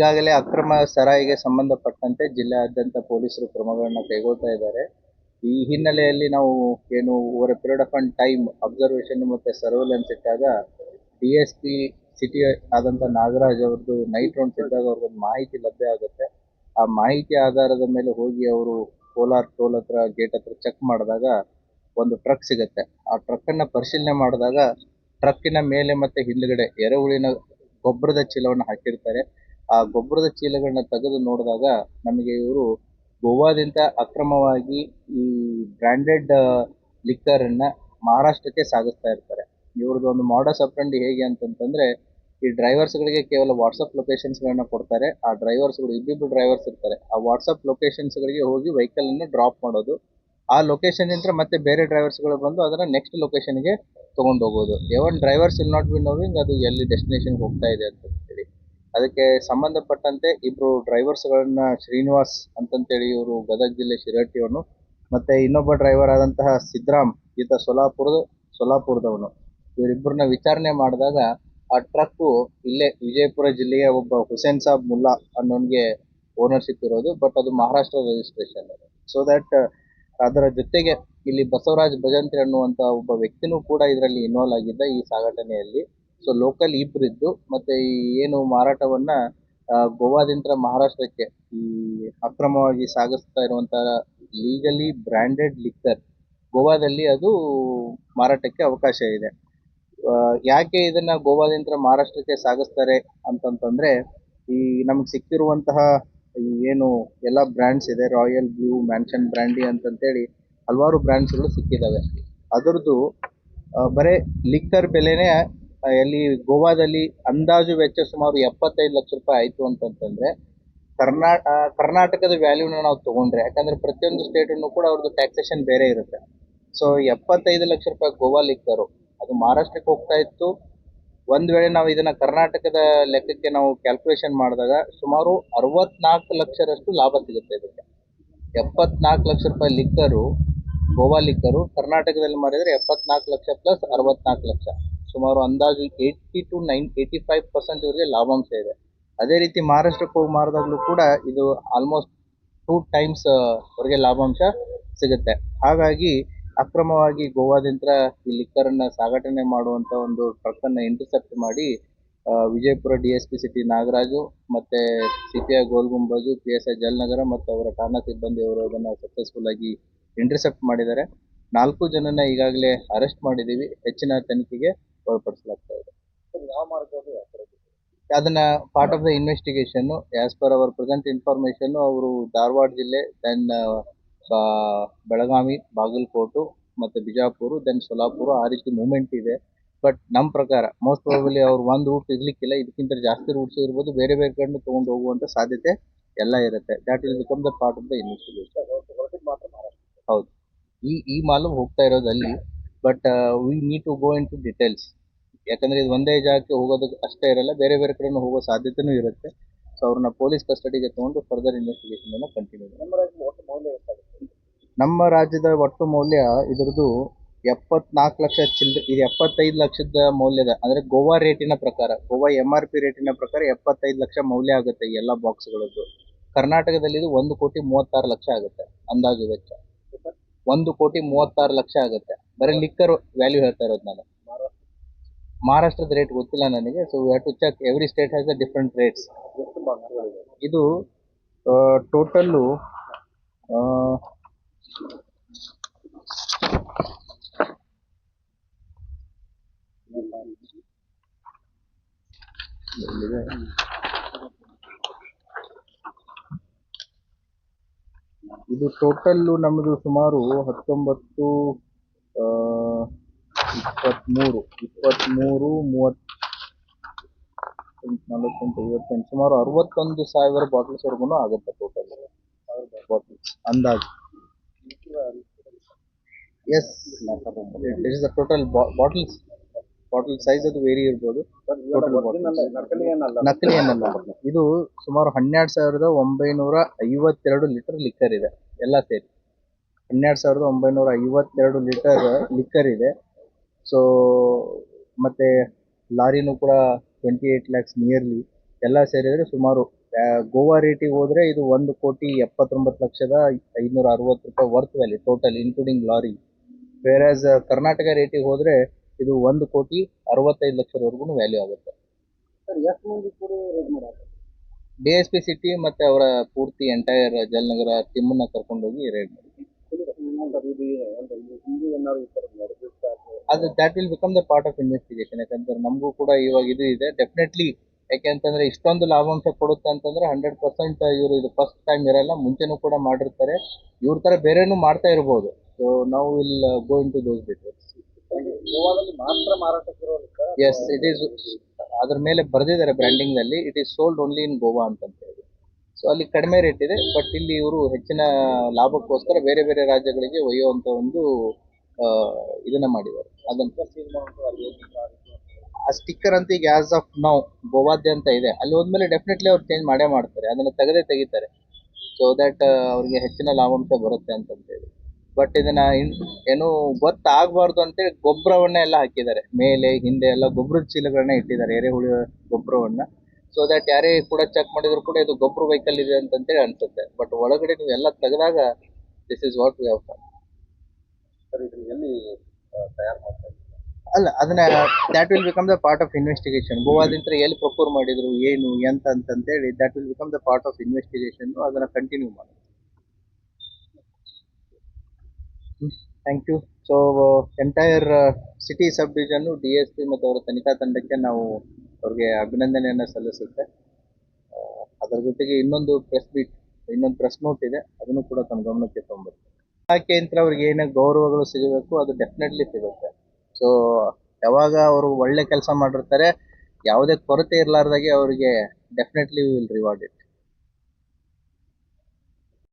ಈಗಾಗಲೇ ಅಕ್ರಮ ಸರಾಯಿಗೆ ಸಂಬಂಧಪಟ್ಟಂತೆ ಜಿಲ್ಲೆಯಾದ್ಯಂತ ಪೊಲೀಸರು ಕ್ರಮಗಳನ್ನು ಕೈಗೊಳ್ತಾ ಇದ್ದಾರೆ. ಈ ಹಿನ್ನೆಲೆಯಲ್ಲಿ ನಾವು ಏನು over A period of time observation ಮತ್ತೆ ಸರ್ವೆಲೆನ್ಸ್ ಇಟ್ಟಾಗ DSP ಸಿಟಿ ಆದಂತ ನಾಗರಾಜ್ ಅವ್ರದ್ದು ನೈಟ್ ರೌಂಡ್ಸ್ ಇದ್ದಾಗ ಅವ್ರಿಗೊಂದು ಮಾಹಿತಿ ಲಭ್ಯ ಆಗುತ್ತೆ. ಆ ಮಾಹಿತಿ ಆಧಾರದ ಮೇಲೆ ಹೋಗಿ ಅವರು ಕೋಲಾರ್ ಟೋಲ್ ಹತ್ರ ಗೇಟ್ ಹತ್ರ ಚೆಕ್ ಮಾಡಿದಾಗ ಒಂದು ಟ್ರಕ್ ಸಿಗುತ್ತೆ. ಆ ಟ್ರಕ್ ಅನ್ನ ಪರಿಶೀಲನೆ ಮಾಡಿದಾಗ ಟ್ರಕ್ಕಿನ ಮೇಲೆ ಮತ್ತೆ ಹಿಂದ್ಗಡೆ ಎರೆಹುಳಿನ ಗೊಬ್ಬರದ ಚೀಲವನ್ನು ಹಾಕಿರ್ತಾರೆ. ಆ ಗೊಬ್ಬರದ ಚೀಲಗಳನ್ನ ತೆಗೆದು ನೋಡಿದಾಗ ನಮಗೆ ಇವರು ಗೋವಾದಿಂದ ಅಕ್ರಮವಾಗಿ ಈ ಬ್ರಾಂಡೆಡ್ ಲಿಕ್ಕರ್ ಅನ್ನ ಮಹಾರಾಷ್ಟ್ರಕ್ಕೆ ಸಾಗಿಸ್ತಾ ಇರ್ತಾರೆ. ಇವ್ರದ್ದು ಒಂದು ಮಾಡಸ್ ಆಪರೆಂಡಿ ಹೇಗೆ ಅಂತಂತಂದ್ರೆ, ಈ ಡ್ರೈವರ್ಸ್ಗಳಿಗೆ ಕೇವಲ ವಾಟ್ಸಪ್ ಲೊಕೇಶನ್ಸ್ಗಳನ್ನ ಕೊಡ್ತಾರೆ. ಆ ಡ್ರೈವರ್ಸ್ಗಳು ಇಬ್ಬಿಬ್ಬರು ಡ್ರೈವರ್ಸ್ ಇರ್ತಾರೆ. ಆ ವಾಟ್ಸಪ್ ಲೊಕೇಶನ್ಸ್ಗಳಿಗೆ ಹೋಗಿ ವೆಹಿಕಲ್ ಅನ್ನು ಡ್ರಾಪ್ ಮಾಡೋದು. ಆ ಲೊಕೇಶನ್ ಇಂದ ಮತ್ತೆ ಬೇರೆ ಡ್ರೈವರ್ಸ್ಗಳು ಬಂದು ಅದನ್ನ ನೆಕ್ಸ್ಟ್ ಲೊಕೇಶನ್ಗೆ ತಗೊಂಡು ಹೋಗೋದು. ಎವನ್ drivers will not be knowing ಅದು ಎಲ್ಲಿ ಡೆಸ್ಟಿನೇಷನ್ ಹೋಗ್ತಾ ಇದೆ ಅಂತ ಹೇಳಿ. ಅದಕ್ಕೆ ಸಂಬಂಧಪಟ್ಟಂತೆ ಇಬ್ರು ಡ್ರೈವರ್ಸ್ಗಳನ್ನ ಶ್ರೀನಿವಾಸ್ ಅಂತಂತೇಳಿ ಇವರು ಗದಗ ಜಿಲ್ಲೆ ಶಿರಹಟ್ಟಿಯವನು, ಮತ್ತೆ ಇನ್ನೊಬ್ಬ ಡ್ರೈವರ್ ಆದಂತಹ ಸಿದ್ರಾಮ್ ಈತ ಸೊಲಾಪುರದವನು. ಇವರಿಬ್ಬರನ್ನ ವಿಚಾರಣೆ ಮಾಡಿದಾಗ ಆ ಟ್ರಕ್ ಇಲ್ಲೇ ವಿಜಯಪುರ ಜಿಲ್ಲೆಯ ಒಬ್ಬ ಹುಸೇನ್ ಸಾಬ್ ಮುಲ್ಲಾ ಅನ್ನೋನ್ಗೆ ಓನರ್ಶಿಪ್ ಇರೋದು. ಬಟ್ ಅದು ಮಹಾರಾಷ್ಟ್ರ ರಿಜಿಸ್ಟ್ರೇಷನ್. ಸೊ ದಟ್ ಅದರ ಜೊತೆಗೆ ಇಲ್ಲಿ ಬಸವರಾಜ್ ಭಜಂತ್ರಿ ಅನ್ನುವಂತ ಒಬ್ಬ ವ್ಯಕ್ತಿನೂ ಕೂಡ ಇದರಲ್ಲಿ ಇನ್ವಾಲ್ವ್ ಆಗಿದ್ದ ಈ ಸಾಗಾಟನೆಯಲ್ಲಿ. ಸೊ ಲೋಕಲ್ ಇಬ್ಬರಿದ್ದು ಮತ್ತೆ ಈ ಏನು ಮಾರಾಟವನ್ನ ಗೋವಾದಿಂದ ಮಹಾರಾಷ್ಟ್ರಕ್ಕೆ ಈ ಅಕ್ರಮವಾಗಿ ಸಾಗಿಸ್ತಾ ಇರುವಂತಹ ಲೀಗಲಿ ಬ್ರಾಂಡೆಡ್ ಲಿಕ್ಕರ್ ಗೋವಾದಲ್ಲಿ ಅದು ಮಾರಾಟಕ್ಕೆ ಅವಕಾಶ ಇದೆ. ಯಾಕೆ ಇದನ್ನ ಗೋವಾದಿಂದ ಮಹಾರಾಷ್ಟ್ರಕ್ಕೆ ಸಾಗಿಸ್ತಾರೆ ಅಂತಂತಂದ್ರೆ, ಈ ನಮ್ಗೆ ಸಿಕ್ಕಿರುವಂತಹ ಏನು ಎಲ್ಲ ಬ್ರ್ಯಾಂಡ್ಸ್ ಇದೆ, ರಾಯಲ್ ಬ್ಲೂ, ಮ್ಯಾನ್ಷನ್ ಬ್ರ್ಯಾಂಡಿ ಅಂತಂತೇಳಿ ಹಲವಾರು ಬ್ರ್ಯಾಂಡ್ಸ್ಗಳು ಸಿಕ್ಕಿದಾವೆ. ಅದರದ್ದು ಬರೇ ಲಿಕ್ಕರ್ ಬೆಲೆನೇ ಎಲ್ಲಿ ಗೋವಾದಲ್ಲಿ ಅಂದಾಜು ವೆಚ್ಚ ಸುಮಾರು 75 ಲಕ್ಷ ರೂಪಾಯಿ ಆಯ್ತು ಅಂತಂತಂದ್ರೆ, ಕರ್ನಾಟಕದ ವ್ಯಾಲ್ಯೂನ ನಾವು ತಗೊಂಡ್ರೆ, ಯಾಕಂದ್ರೆ ಪ್ರತಿಯೊಂದು ಸ್ಟೇಟನ್ನು ಕೂಡ ಅವ್ರದ್ದು ಟ್ಯಾಕ್ಸೇಷನ್ ಬೇರೆ ಇರುತ್ತೆ. ಸೊ 75 ಲಕ್ಷ ರೂಪಾಯಿ ಗೋವಾ ಲಿಕ್ಕರು ಅದು ಮಹಾರಾಷ್ಟ್ರಕ್ಕೆ ಹೋಗ್ತಾ ಇತ್ತು. ಒಂದ್ ವೇಳೆ ನಾವು ಇದನ್ನ ಕರ್ನಾಟಕದ ಲೆಕ್ಕಕ್ಕೆ ನಾವು ಕ್ಯಾಲ್ಕುಲೇಷನ್ ಮಾಡಿದಾಗ ಸುಮಾರು 64 ಲಕ್ಷರಷ್ಟು ಲಾಭ ಸಿಗುತ್ತೆ ಇದಕ್ಕೆ. 74 ಲಕ್ಷ ರೂಪಾಯಿ ಲಿಕ್ಕರು, ಗೋವಾ ಲಿಕ್ಕರು ಕರ್ನಾಟಕದಲ್ಲಿ ಮಾರಿದ್ರೆ 74 ಲಕ್ಷ ಪ್ಲಸ್ 64 ಲಕ್ಷ, ಸುಮಾರು ಅಂದಾಜು 80 to 85% ಇವರಿಗೆ ಲಾಭಾಂಶ ಇದೆ. ಅದೇ ರೀತಿ ಮಹಾರಾಷ್ಟ್ರಕ್ಕೆ ಹೋಗಿ ಮಾರಿದಾಗ್ಲೂ ಕೂಡ ಇದು ಆಲ್ಮೋಸ್ಟ್ 2 times ಅವರಿಗೆ ಲಾಭಾಂಶ ಸಿಗುತ್ತೆ. ಹಾಗಾಗಿ ಅಕ್ರಮವಾಗಿ ಗೋವಾದಿಂದ ಈ ಲಿಕ್ಕರ್ ಅನ್ನ ಸಾಗಾಟನೆ ಮಾಡುವಂತ ಒಂದು ಟ್ರಕ್ ಅನ್ನ ಇಂಟರ್ಸೆಪ್ಟ್ ಮಾಡಿ ವಿಜಯಪುರ DSP ಸಿಟಿ ನಾಗರಾಜು ಮತ್ತೆ CPI ಗೋಲ್ಗುಂಬಜು, PSI ಜಲನಗರ ಮತ್ತು ಅವರ ಠಾಣಾ ಸಿಬ್ಬಂದಿ ಅವರು ಅದನ್ನ ಸಕ್ಸಸ್ಫುಲ್ ಆಗಿ ಇಂಟರ್ಸೆಪ್ಟ್ ಮಾಡಿದ್ದಾರೆ. 4 ಜನನ ಈಗಾಗಲೇ ಅರೆಸ್ಟ್ ಮಾಡಿದೀವಿ. ಹೆಚ್ಚಿನ ತನಿಖೆಗೆ ಒಳಪಡಿಸಲಾಗ್ತಾ ಇದೆ. ಅದನ್ನ part of the investigation as per our present information ಅವರು ಧಾರವಾಡ ಜಿಲ್ಲೆ, ದೆನ್ ಬೆಳಗಾವಿ, ಬಾಗಲಕೋಟು ಮತ್ತೆ ಬಿಜಾಪುರ, ದೆನ್ ಸೊಲಾಪುರ, ಆ ರೀತಿ ಮೂವ್ಮೆಂಟ್ ಇದೆ. ಬಟ್ ನಮ್ಮ ಪ್ರಕಾರ ಮೋಸ್ಟ್ ಪ್ರಾಬಬ್ಲಿ ಅವ್ರು ಒಂದು ರೂಟ್ ಇರ್ಲಿಕ್ಕಿಲ್ಲ, ಇದಕ್ಕಿಂತ ಜಾಸ್ತಿ ರೂಟ್ಸ್ ಇರ್ಬೋದು, ಬೇರೆ ಬೇರೆ ಕಡೆ ತಗೊಂಡು ಹೋಗುವಂತ ಸಾಧ್ಯತೆ ಎಲ್ಲ ಇರುತ್ತೆ. That will become the part of the investigation. ಹೌದು, ಈ ಮಾಲು ಹೋಗ್ತಾ ಇರೋದು ಅಲ್ಲಿ. But we need to go into details. ಯಾಕಂದ್ರೆ ಇದು ಒಂದೇ ಜಾಗಕ್ಕೆ ಹೋಗೋದಕ್ಕೆ ಅಷ್ಟೇ ಇರಲ್ಲ, ಬೇರೆ ಬೇರೆ ಕಡೆ ಹೋಗೋ ಸಾಧ್ಯತೆನೂ ಇರುತ್ತೆ. ಸೊ ಅವ್ರನ್ನ ಪೊಲೀಸ್ ಕಸ್ಟಡಿಗೆ ತಗೊಂಡು ಫರ್ದರ್ ಇನ್ವೆಸ್ಟಿಗೇಷನ್ ಅನ್ನು ಕಂಟಿನ್ಯೂ ಮಾಡಿ. ನಮ್ಮ ರಾಜ್ಯದ ಒಟ್ಟು ಮೌಲ್ಯ ಇದರದ್ದು 74 ಲಕ್ಷ ಚಿಲ್ಲರೆ. ಇದು 75 ಲಕ್ಷದ ಮೌಲ್ಯದ, ಅಂದ್ರೆ ಗೋವಾ ರೇಟಿನ ಪ್ರಕಾರ, ಗೋವಾ MRP ರೇಟಿನ ಪ್ರಕಾರ 75 ಲಕ್ಷ ಮೌಲ್ಯ ಆಗುತ್ತೆ ಈ ಎಲ್ಲ ಬಾಕ್ಸ್ಗಳದ್ದು. ಕರ್ನಾಟಕದಲ್ಲಿ ಇದು 1,36 ಲಕ್ಷ ಆಗುತ್ತೆ ಅಂದಾಜು ವೆಚ್ಚ. 1,36 ಲಕ್ಷ ಆಗುತ್ತೆ. ಬರೀ ಲಿಕ್ಕರ್ ವ್ಯಾಲ್ಯೂ ಹೇಳ್ತಾ ಇರೋದು ನಾನು. ಮಹಾರಾಷ್ಟ್ರದ ರೇಟ್ ಗೊತ್ತಿಲ್ಲ ನನಗೆ. So we have to check. Every state has a different rates. ಇದು ಟೋಟಲ್ಲು ಇದು ಟೋಟಲ್ಲು ನಮ್ಮದು ಸುಮಾರು 19, 23, 30, 48, ಸುಮಾರು 61,000 ಬಾಟಲ್ಸ್ ವರ್ಗು ಆಗುತ್ತೆ ಟೋಟಲ್ ಬಾಟಲ್ಸ್ ಅಂದಾಜು. Yes, it is the total bottles. Bottle size ಅದು ವೇರಿ ಇರ್ಬೋದು. ನಕಲಿ ಏನಲ್ಲ. ಇದು ಸುಮಾರು 12,952 ಲೀಟರ್ ಲಿಕ್ಕರ್ ಇದೆ ಎಲ್ಲ ಸೇರಿ. 12,952 ಲೀಟರ್ ಲಿಕ್ಕರ್ ಇದೆ. ಸೊ ಮತ್ತೆ ಲಾರಿನೂ ಕೂಡ 28 lakhs ನಿಯರ್ಲಿ ಎಲ್ಲ ಸೇರಿದ್ರೆ ಸುಮಾರು ಗೋವಾ ರೇಟಿಗೆ ಹೋದ್ರೆ ಇದು 1,79,560,000 worth value total including lorry. Whereas Karnataka ರೇಟಿಗೆ ಹೋದ್ರೆ ಇದು 1,65,00,000 ವ್ಯಾಲ್ಯೂ ಆಗುತ್ತೆ. DSP ಸಿಟಿ ಮತ್ತೆ ಅವರ ಪೂರ್ತಿ ಎಂಟೈರ್ ಜಲನಗರ ಟೀಮನ್ನ ಕರ್ಕೊಂಡೋಗಿ ರೇಡ್ ಮಾಡಿ. ಅದು that will become the part of investigation. ಯಾಕಂದ್ರೆ ನಮಗೂ ಕೂಡ ಇವಾಗ ಇದು ಇದೆ ಡೆಫಿನೆಟ್ಲಿ. ಯಾಕೆಂತಂದ್ರೆ ಇಷ್ಟೊಂದು ಲಾಭಾಂಶ ಕೊಡುತ್ತೆ ಅಂತಂದ್ರೆ 100% ಇವರು ಇದು ಫಸ್ಟ್ ಟೈಮ್ ಇರಲ್ಲ, ಮುಂಚೆನೂ ಕೂಡ ಮಾಡಿರ್ತಾರೆ. ಇವ್ರ ತರ ಬೇರೆನೂ ಮಾಡ್ತಾ ಇರ್ಬೋದು. ಸೊ ನಾವು will go into those details. Yes, it is. ಅದ್ರ ಮೇಲೆ ಬರೆದಿದ್ದಾರೆ ಬ್ರ್ಯಾಂಡಿಂಗ್ ನಲ್ಲಿ, it is sold only in Goa ಅಂತ ಹೇಳಿ. ಸೊ ಅಲ್ಲಿ ಕಡಿಮೆ ರೇಟ್ ಇದೆ, ಬಟ್ ಇಲ್ಲಿ ಇವರು ಹೆಚ್ಚಿನ ಲಾಭಕ್ಕೋಸ್ಕರ ಬೇರೆ ಬೇರೆ ರಾಜ್ಯಗಳಿಗೆ ಒಯ್ಯುವಂತ ಒಂದು ಇದನ್ನ ಮಾಡಿದ್ದಾರೆ. ಅದನ್ನ ಆ ಸ್ಟಿಕ್ಕರ್ ಅಂತ ಈಗ ಆಸ್ ಆಫ್ ನೌ ಗೋವಾದ್ಯಂತ ಇದೆ. ಅಲ್ಲಿ ಹೋದ್ಮೇಲೆ ಡೆಫಿನೆಟ್ಲಿ ಅವ್ರು ಚೇಂಜ್ ಮಾಡೇ ಮಾಡ್ತಾರೆ, ಅದನ್ನ ತೆಗಿತಾರೆ. ಸೊ ದಟ್ ಅವ್ರಿಗೆ ಹೆಚ್ಚಿನ ಲಾಭಾಂಶ ಬರುತ್ತೆ ಅಂತಂತೇಳಿ. ಬಟ್ ಇದನ್ನ ಏನು ಗೊತ್ತಾಗಬಾರ್ದು ಅಂತೇಳಿ ಗೊಬ್ಬರವನ್ನ ಎಲ್ಲ ಹಾಕಿದ್ದಾರೆ, ಮೇಲೆ ಹಿಂದೆ ಎಲ್ಲ ಗೊಬ್ಬರದ ಚೀಲಗಳನ್ನ ಇಟ್ಟಿದ್ದಾರೆ, ಎರೆಹುಳು ಗೊಬ್ಬರವನ್ನ. ಸೊ ದಟ್ ಯಾರೇ ಕೂಡ ಚೆಕ್ ಮಾಡಿದ್ರು ಕೂಡ ಇದು ಗೊಬ್ಬರ ವೆಹಿಕಲ್ ಇದೆ ಅಂತೇಳಿ ಅನ್ಸುತ್ತೆ. ಬಟ್ ಒಳಗಡೆ ನೀವು ಎಲ್ಲ ತೆಗೆದಾಗ this is what we have found. ಅಲ್ಲ, ಅದನ್ನ that will become the part of investigation. ಗೋವಾದಿಂದ ಎಲ್ಲಿ ಪ್ರೊಕ್ಯೂರ್ ಮಾಡಿದ್ರು, ಏನು ಎಂತ ಅಂತೇಳಿ that will become the part of investigation. ಅದನ್ನ ಕಂಟಿನ್ಯೂ ಮಾಡಿ. Thank you. So entire city subdivision DSP ಮತ್ತು ಅವರ ತನಿಖಾ ತಂಡಕ್ಕೆ ನಾವು ಅವ್ರಿಗೆ ಅಭಿನಂದನೆಯನ್ನು ಸಲ್ಲಿಸುತ್ತೆ. ಅದರ ಜೊತೆಗೆ ಇನ್ನೊಂದು ಪ್ರೆಸ್ ನೋಟ್ ಇದೆ, ಅದನ್ನು ಕೂಡ ತಮ್ಮ ಗಮನಕ್ಕೆ ತಗೊಂಡ್ಬರ್ತೀವಿ. ಇಲಾಖೆಯಿಂದ ಅವ್ರಿಗೆ ಏನೇ ಗೌರವಗಳು ಸಿಗಬೇಕು ಅದು ಡೆಫಿನೆಟ್ಲಿ ಸಿಗುತ್ತೆ. ಸೊ ಯಾವಾಗ ಅವರು ಒಳ್ಳೆ ಕೆಲಸ ಮಾಡಿರ್ತಾರೆ, ಯಾವುದೇ ಕೊರತೆ ಇರಲಾರ್ದಾಗೆ ಅವರಿಗೆ ಡೆಫಿನೆಟ್ಲಿ ವಿಲ್ ರಿವಾರ್ಡ್ ಇಟ್.